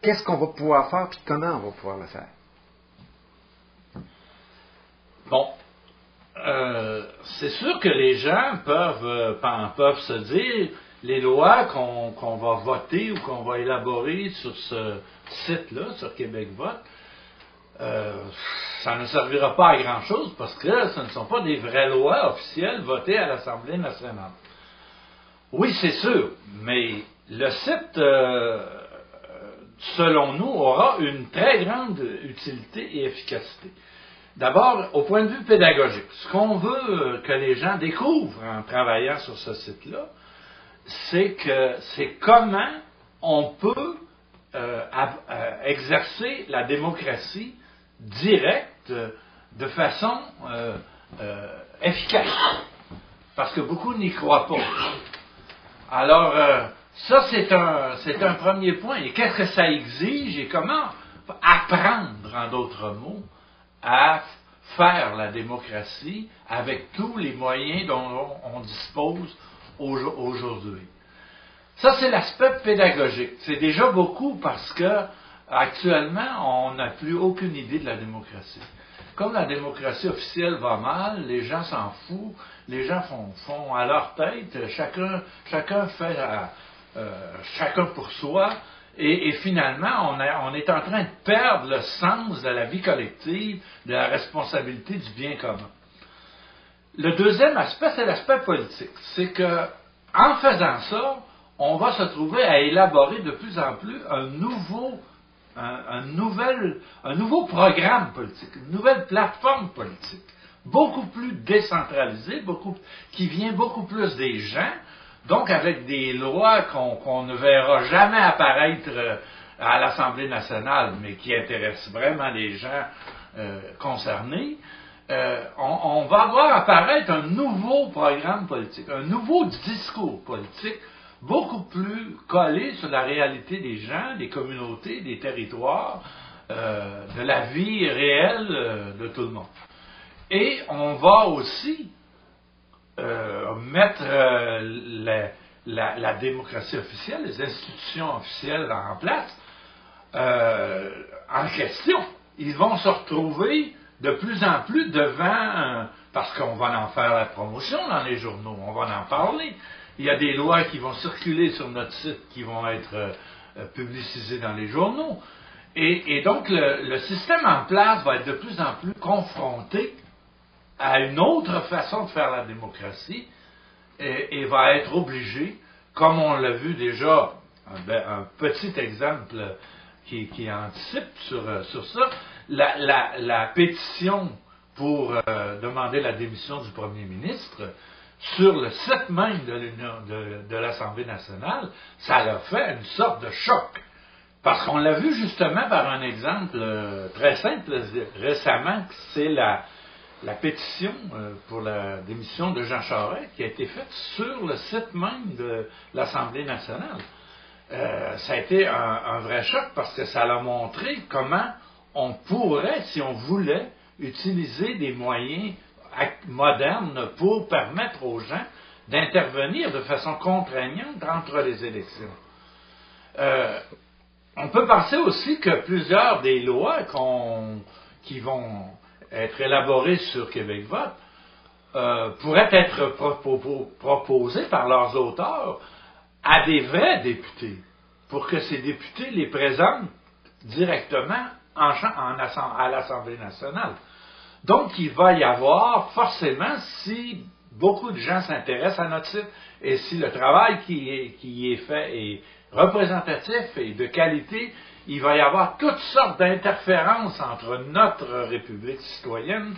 qu'est-ce qu'on va pouvoir faire, puis comment on va pouvoir le faire? Bon, c'est sûr que les gens peuvent se dire, les lois qu'on va voter ou qu'on va élaborer sur ce site-là, sur Québec Vote, ça ne servira pas à grand-chose parce que ce ne sont pas des vraies lois officielles votées à l'Assemblée nationale. Oui, c'est sûr, mais le site, selon nous, aura une très grande utilité et efficacité. D'abord, au point de vue pédagogique, ce qu'on veut que les gens découvrent en travaillant sur ce site-là, c'est comment on peut exercer la démocratie directe de façon efficace. Parce que beaucoup n'y croient pas. Alors, ça, c'est un premier point. Et qu'est-ce que ça exige et comment apprendre, en d'autres mots, à faire la démocratie avec tous les moyens dont on dispose aujourd'hui. Ça, c'est l'aspect pédagogique. C'est déjà beaucoup parce que actuellement, on n'a plus aucune idée de la démocratie. Comme la démocratie officielle va mal, les gens s'en foutent, les gens font à leur tête, chacun fait chacun pour soi, et finalement, on est en train de perdre le sens de la vie collective, de la responsabilité du bien commun. Le deuxième aspect, c'est l'aspect politique. C'est que, en faisant ça, on va se trouver à élaborer de plus en plus un nouveau programme politique, une nouvelle plateforme politique, beaucoup plus décentralisée, qui vient beaucoup plus des gens, donc avec des lois qu'on ne verra jamais apparaître à l'Assemblée nationale, mais qui intéressent vraiment les gens concernés. On va voir apparaître un nouveau programme politique, un nouveau discours politique, beaucoup plus collé sur la réalité des gens, des communautés, des territoires, de la vie réelle de tout le monde. Et on va aussi mettre la démocratie officielle, les institutions officielles en place, en question. Ils vont se retrouver de plus en plus devant, parce qu'on va en faire la promotion dans les journaux, on va en parler. Il y a des lois qui vont circuler sur notre site, qui vont être publicisées dans les journaux. Et donc, le système en place va être de plus en plus confronté à une autre façon de faire la démocratie et va être obligé, comme on l'a vu déjà, un petit exemple qui anticipe sur ça, la pétition pour demander la démission du premier ministre sur le site même de l'Assemblée nationale, ça a fait une sorte de choc. Parce qu'on l'a vu justement par un exemple très simple récemment, c'est la pétition pour la démission de Jean Charest qui a été faite sur le site même de l'Assemblée nationale. Ça a été un vrai choc parce que ça a montré comment on pourrait, si on voulait, utiliser des moyens modernes pour permettre aux gens d'intervenir de façon contraignante entre les élections. On peut penser aussi que plusieurs des lois qui vont être élaborées sur Québec Vote pourraient être proposées par leurs auteurs à des vrais députés, pour que ces députés les présentent directement à l'Assemblée nationale. Donc, il va y avoir forcément, si beaucoup de gens s'intéressent à notre site, et si le travail qui y est fait est représentatif et de qualité, il va y avoir toutes sortes d'interférences entre notre République citoyenne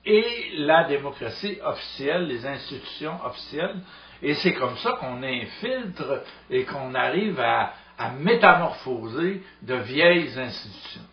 et la démocratie officielle, les institutions officielles, et c'est comme ça qu'on infiltre et qu'on arrive à métamorphoser de vieilles institutions.